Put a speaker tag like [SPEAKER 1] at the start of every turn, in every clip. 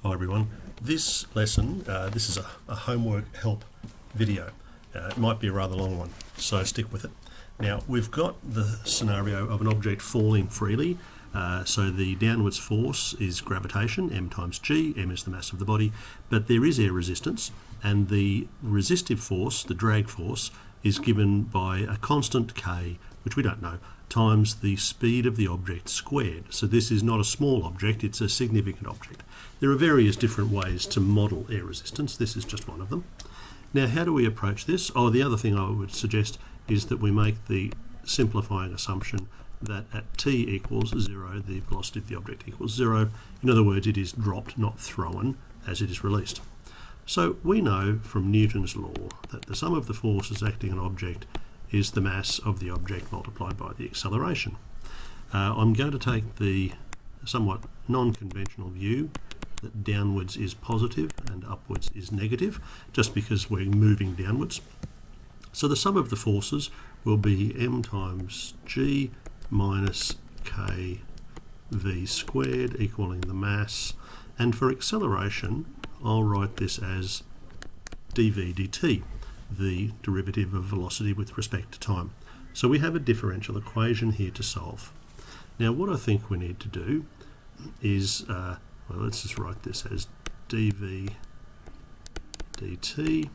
[SPEAKER 1] Hi everyone. This lesson, this is a homework help video. It might be a rather long one, so stick with it. Now we've got the scenario of an object falling freely. So the downwards force is gravitation, m times g, m is the mass of the body, but there is air resistance, and the resistive force, the drag force, is given by a constant k, which we don't know, times the speed of the object squared. So this is not a small object, it's a significant object. There are various different ways to model air resistance. This is just one of them. Now how do we approach this? Oh, the other thing I would suggest is that we make the simplifying assumption that at t equals 0, the velocity of the object equals 0. In other words, it is dropped, not thrown, as it is released. So we know from Newton's law that the sum of the forces acting on an object is the mass of the object multiplied by the acceleration. I'm going to take the somewhat non-conventional view that downwards is positive and upwards is negative, just because we're moving downwards. So the sum of the forces will be m times g minus k v squared equaling the mass, and for acceleration I'll write this as dv dt, the derivative of velocity with respect to time. So we have a differential equation here to solve. Now what I think we need to do is, well, let's just write this as dv dt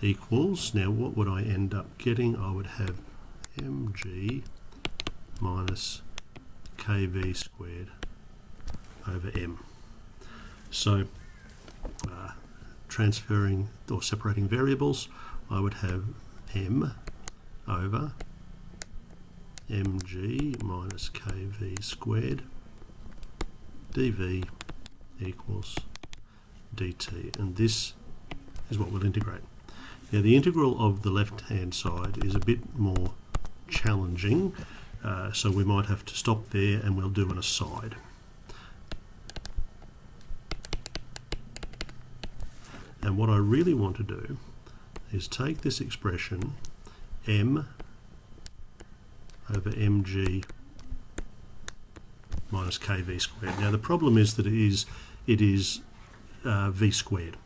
[SPEAKER 1] equals, now what would I end up getting? I would have mg minus kv squared over m. So transferring or separating variables, I would have m over mg minus kv squared dv equals dt, and this is what we'll integrate. Now the integral of the left hand side is a bit more challenging, so we might have to stop there and we'll do an aside. And what I really want to do is take this expression m over mg minus kv squared. Now the problem is that it is v squared.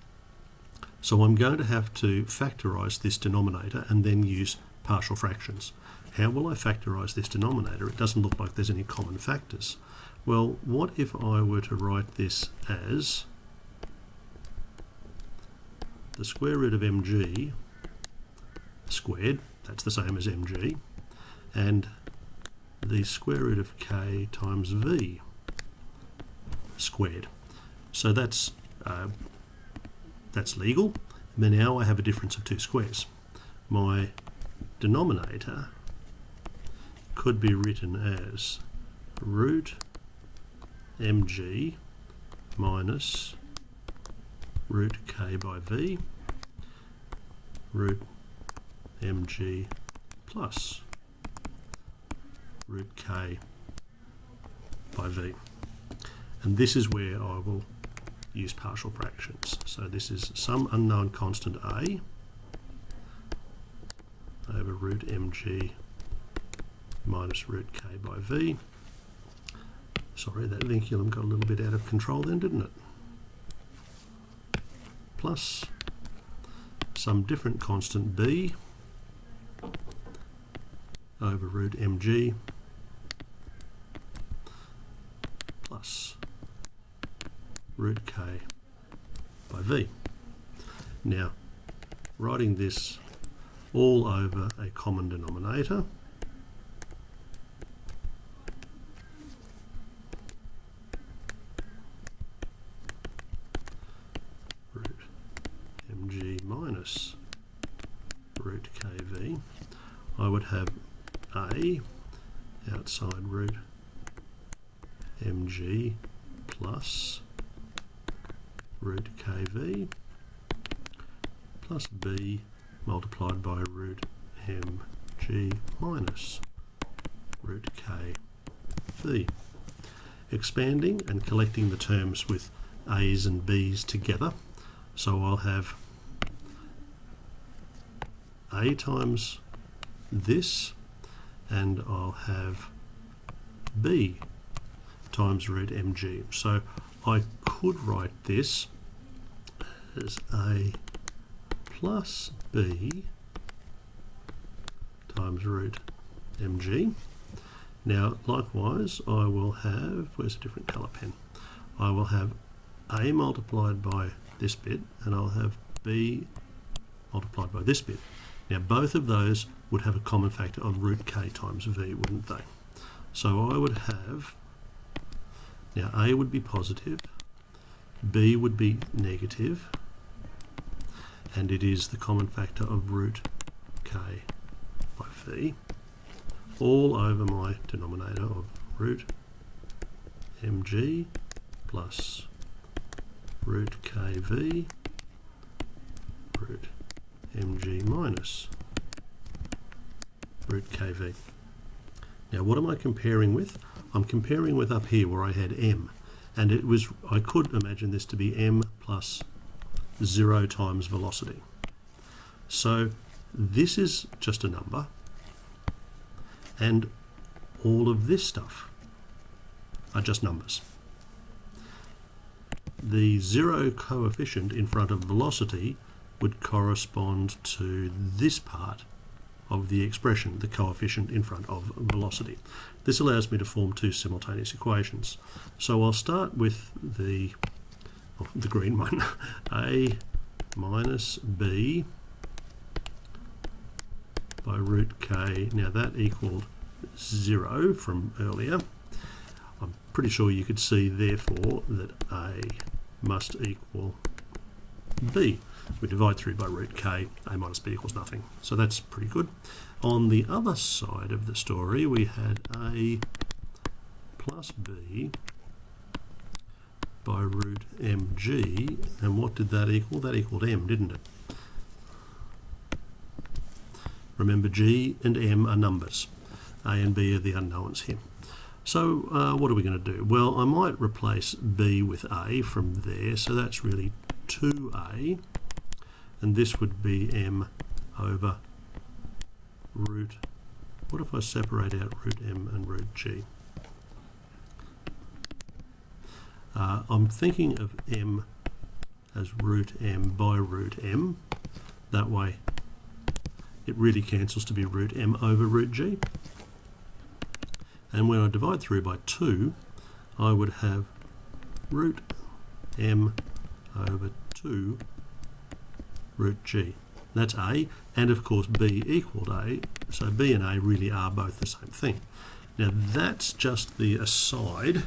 [SPEAKER 1] So I'm going to have to factorise this denominator and then use partial fractions. How will I factorise this denominator? It doesn't look like there's any common factors. Well, what if I were to write this as the square root of mg squared, that's the same as mg, and the square root of k times v squared. So that's legal. And now I have a difference of two squares. My denominator could be written as root mg minus root k by v root mg plus root k by v. And this is where I will use partial fractions. So this is some unknown constant a over root mg minus root k by v. Sorry, that vinculum got a little bit out of control then, didn't it? Plus some different constant b over root mg plus root k by v. Now, writing this all over a common denominator, root mg minus root kv, I would have a outside root mg plus root kv plus b multiplied by root mg minus root kv. Expanding and collecting the terms with a's and b's together, so I'll have a times this, and I'll have b times root mg. So I could write this as a plus b times root mg. Now, likewise, I will have, where's a different colour pen? I will have a multiplied by this bit, and I'll have b multiplied by this bit. Now, both of those would have a common factor of root k times v, wouldn't they? So I would have, now a would be positive, b would be negative, and it is the common factor of root k by v, all over my denominator of root mg plus root kv root mg minus root kv. Now what am I comparing with? I'm comparing with up here where I had m, and it was, I could imagine this to be m plus 0 times velocity. So this is just a number, and all of this stuff are just numbers. The 0 coefficient in front of velocity would correspond to this part of the expression, the coefficient in front of velocity. This allows me to form two simultaneous equations. So I'll start with the green one, a minus b by root k. Now that equaled 0 from earlier. I'm pretty sure you could see therefore that a must equal b. We divide through by root k, a minus b equals nothing. So that's pretty good. On the other side of the story, we had a plus b by root mg, and what did that equal? That equaled m, didn't it? Remember, g and m are numbers. A and b are the unknowns here. So what are we going to do? Well, I might replace b with a from there, so that's really 2a, and this would be m over root, what if I separate out root m and root g? I'm thinking of m as root m by root m. That way it really cancels to be root m over root g. And when I divide through by 2, I would have root m over 2 root g. That's a, and of course b equaled a, so b and a really are both the same thing. Now that's just the aside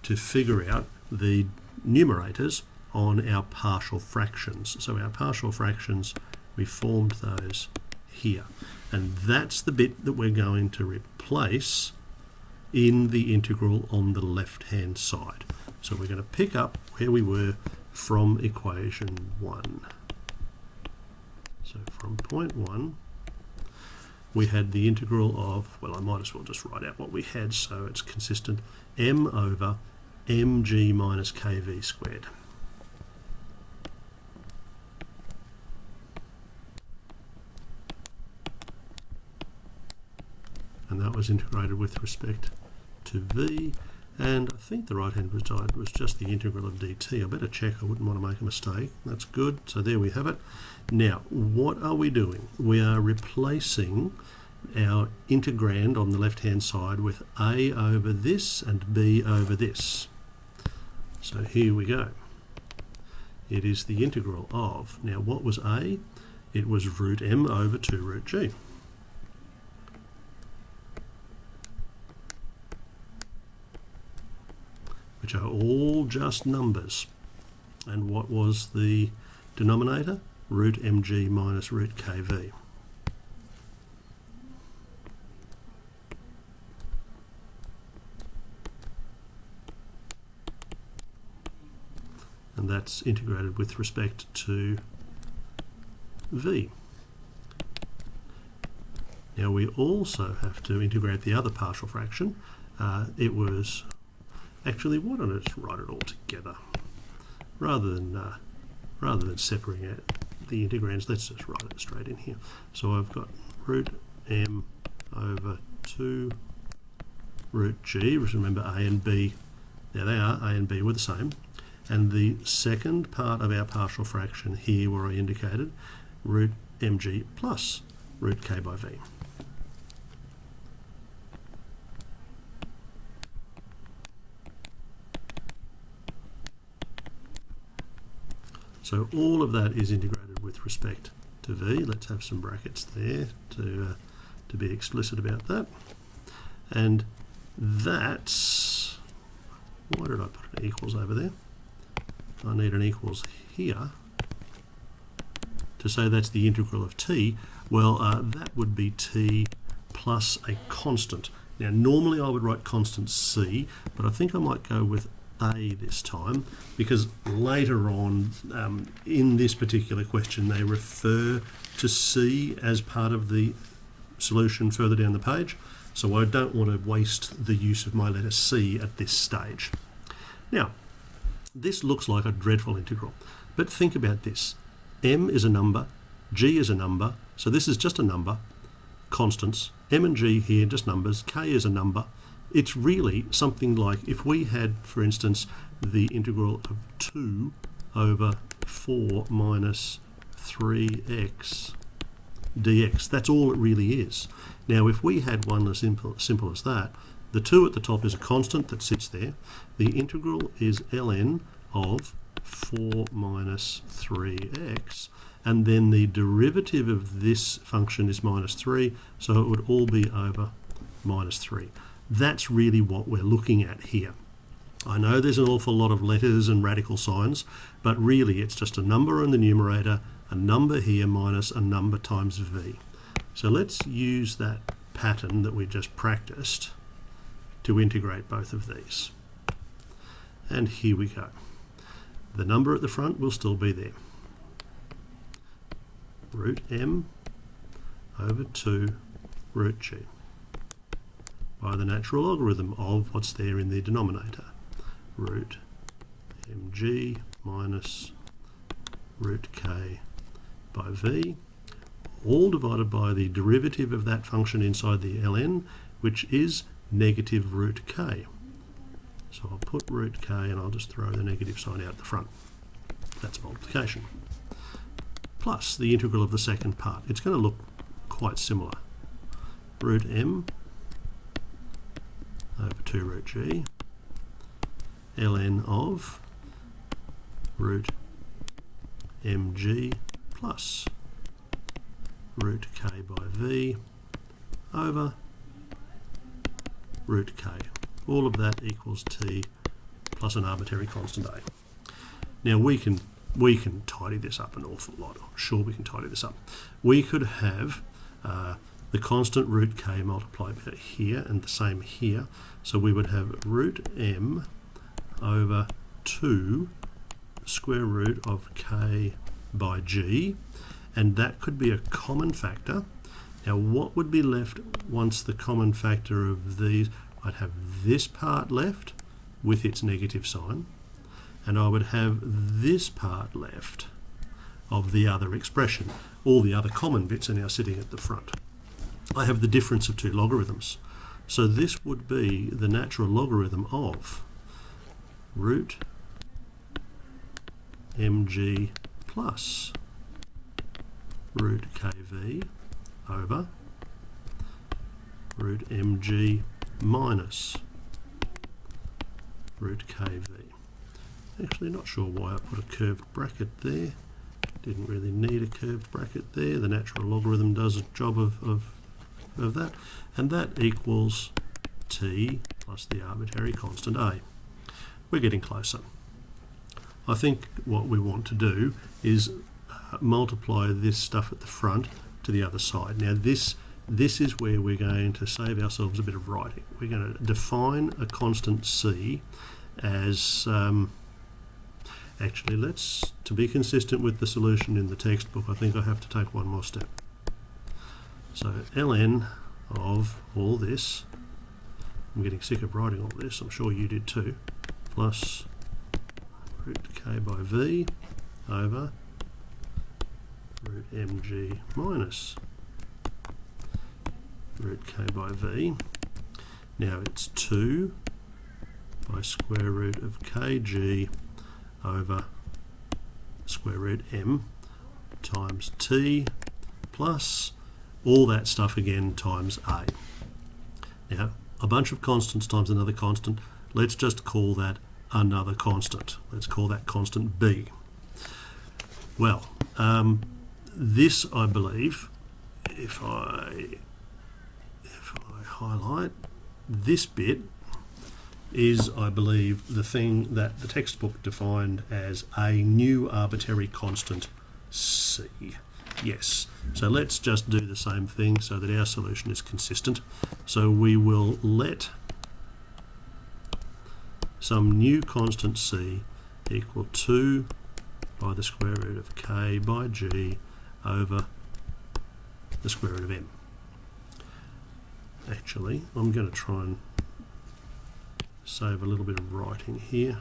[SPEAKER 1] to figure out the numerators on our partial fractions. So our partial fractions, we formed those here, and that's the bit that we're going to replace in the integral on the left hand side. So we're going to pick up where we were from equation 1. So from point 1 we had the integral of, well, I might as well just write out what we had so it's consistent, m over mg minus kv squared. And that was integrated with respect to v, and I think the right hand side was just the integral of dt. I better check, I wouldn't want to make a mistake. That's good, so there we have it. Now, what are we doing? We are replacing our integrand on the left hand side with a over this and b over this. So here we go. It is the integral of, now what was a? It was root m over 2 root g. Which are all just numbers. And what was the denominator? Root mg minus root kv. And that's integrated with respect to v. Now we also have to integrate the other partial fraction. It was actually, why don't I just write it all together rather than separating out the integrands? Let's just write it straight in here. So I've got root m over 2 root g, which remember a and b, there they are, a and b were the same, and the second part of our partial fraction here where I indicated root mg plus root k by v. So all of that is integrated with respect to v. Let's have some brackets there to be explicit about that. And that's, why did I put an equals over there? I need an equals here to say that's the integral of t. Well, that would be t plus a constant. Now, normally I would write constant c, but I think I might go with a this time, because later on in this particular question they refer to c as part of the solution further down the page, so I don't want to waste the use of my letter c at this stage. Now, this looks like a dreadful integral, but think about this. M is a number, g is a number, so this is just a number, constants, m and g here just numbers, k is a number. It's really something like if we had, for instance, the integral of 2 over 4 minus 3x dx. That's all it really is. Now, if we had one as simple as that, the 2 at the top is a constant that sits there. The integral is ln of 4 minus 3x, and then the derivative of this function is minus 3, so it would all be over minus 3. That's really what we're looking at here. I know there's an awful lot of letters and radical signs, but really it's just a number in the numerator, a number here minus a number times v. So let's use that pattern that we just practiced to integrate both of these. And here we go. The number at the front will still be there. Root m over 2 root g, by the natural logarithm of what's there in the denominator, root mg minus root k by v, all divided by the derivative of that function inside the ln, which is negative root k. So I'll put root k and I'll just throw the negative sign out the front. That's multiplication. Plus the integral of the second part. It's going to look quite similar. Root m over 2 root g, ln of root mg plus root k by v over root k. All of that equals t plus an arbitrary constant a. Now we can tidy this up an awful lot. I'm sure we can tidy this up. We could have the constant root k multiplied by here and the same here. So we would have root m over 2 square root of k by g, and that could be a common factor. Now what would be left once the common factor of these? I'd have this part left with its negative sign, and I would have this part left of the other expression. All the other common bits are now sitting at the front. I have the difference of two logarithms. So this would be the natural logarithm of root mg plus root kv over root mg minus root kv. Actually, not sure why I put a curved bracket there. Didn't really need a curved bracket there. The natural logarithm does a job of that. And that equals t plus the arbitrary constant a. We're getting closer. I think what we want to do is multiply this stuff at the front to the other side. Now this is where we're going to save ourselves a bit of writing. We're going to define a constant c as actually, to be consistent with the solution in the textbook, I think I have to take one more step. So ln of all this, I'm getting sick of writing all this, I'm sure you did too, plus root k by v over root mg minus root k by v. Now it's 2 by square root of kg over square root m times t plus all that stuff again times a. Now, a bunch of constants times another constant, let's just call that another constant. Let's call that constant b. Well, this, I believe, if I highlight this bit, is, I believe, the thing that the textbook defined as a new arbitrary constant c. Yes, so let's just do the same thing so that our solution is consistent. So we will let some new constant c equal 2 by the square root of k by g over the square root of m. Actually, I'm going to try and save a little bit of writing here.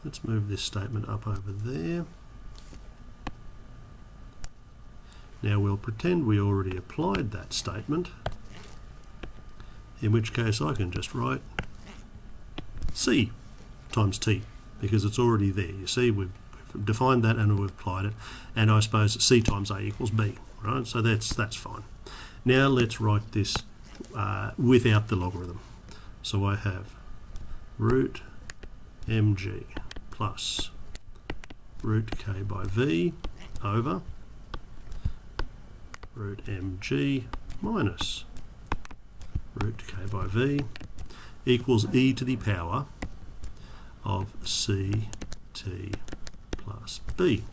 [SPEAKER 1] Let's move this statement up over there. Now we'll pretend we already applied that statement, in which case I can just write c times t, because it's already there. You see, we've defined that and we've applied it, and I suppose c times a equals b, right? So that's fine. Now let's write this without the logarithm. So I have root mg plus root k by v over root mg minus root k by v equals e to the power of ct plus b.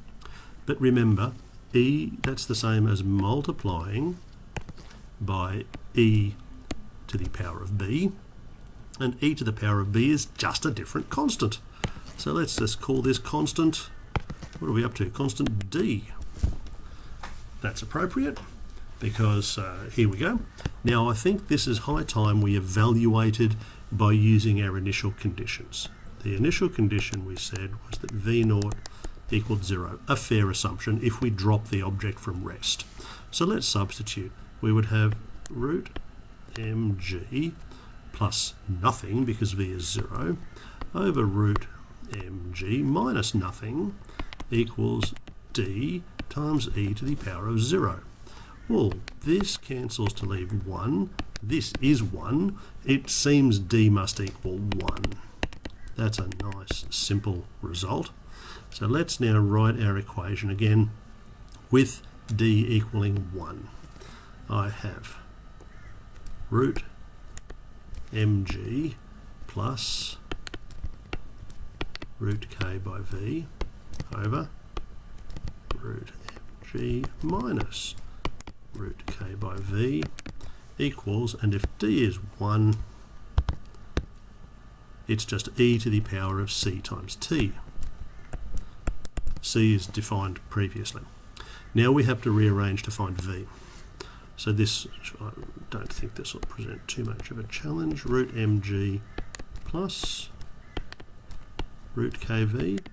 [SPEAKER 1] But remember, e, that's the same as multiplying by e to the power of b, and e to the power of b is just a different constant. So let's just call this constant, what are we up to? Constant d. That's appropriate, because here we go. Now I think this is high time we evaluated by using our initial conditions. The initial condition we said was that v0 equaled 0, a fair assumption if we drop the object from rest. So let's substitute. We would have root mg plus nothing, because v is 0, over root mg minus nothing equals d times e to the power of 0. Well, this cancels to leave 1. This is 1. It seems d must equal 1. That's a nice, simple result. So let's now write our equation again with d equaling 1. I have root mg plus root k by v over root mg minus root k by v equals, and if d is 1, it's just e to the power of c times t. C is defined previously. Now we have to rearrange to find v. So this, I don't think this will present too much of a challenge. Root mg plus root kv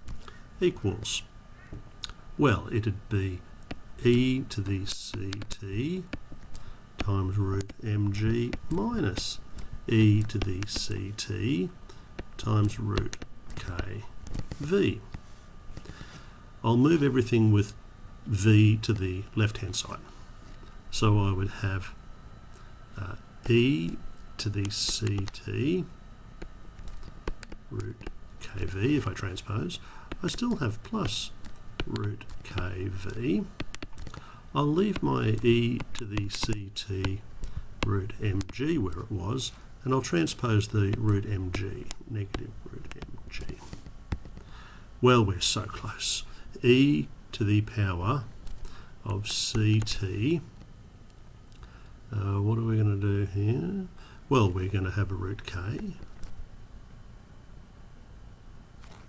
[SPEAKER 1] equals, well, it'd be e to the ct times root mg minus e to the ct times root kv. I'll move everything with v to the left-hand side. So I would have e to the ct root kv. If I transpose, I still have plus root kv. I'll leave my e to the ct root mg where it was, and I'll transpose the root mg, negative root mg. Well, we're so close. E to the power of ct. What are we going to do here? Well, we're going to have a root k.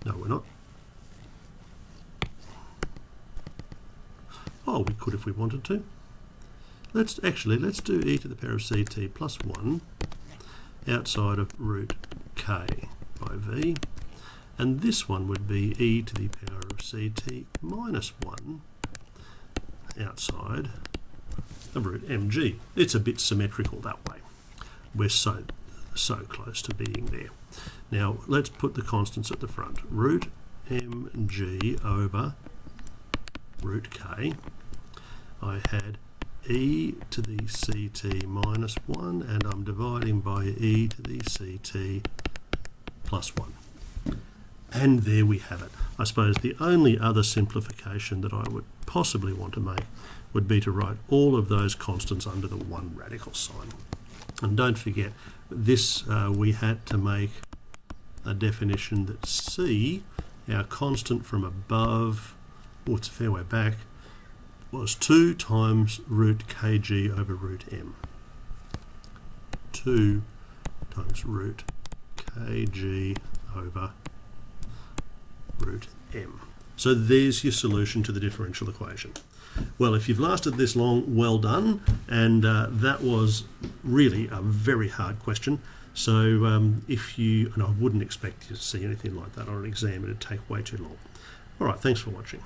[SPEAKER 1] No, we're not. Oh, we could if we wanted to. Let's do e to the power of ct plus 1 outside of root k by v, and this one would be e to the power of ct minus 1 outside of root mg. It's a bit symmetrical that way. We're so so close to being there. Now let's put the constants at the front. Root mg over root k. I had e to the ct minus 1, and I'm dividing by e to the ct plus 1. And there we have it. I suppose the only other simplification that I would possibly want to make would be to write all of those constants under the one radical sign. And don't forget, this we had to make a definition that c, our constant from above, oh, it's a fair way back, was 2 times root kg over root m. 2 times root kg over root m. So there's your solution to the differential equation. Well, if you've lasted this long, well done, and that was really a very hard question. So if you, and I wouldn't expect you to see anything like that on an exam, it'd take way too long. All right, thanks for watching.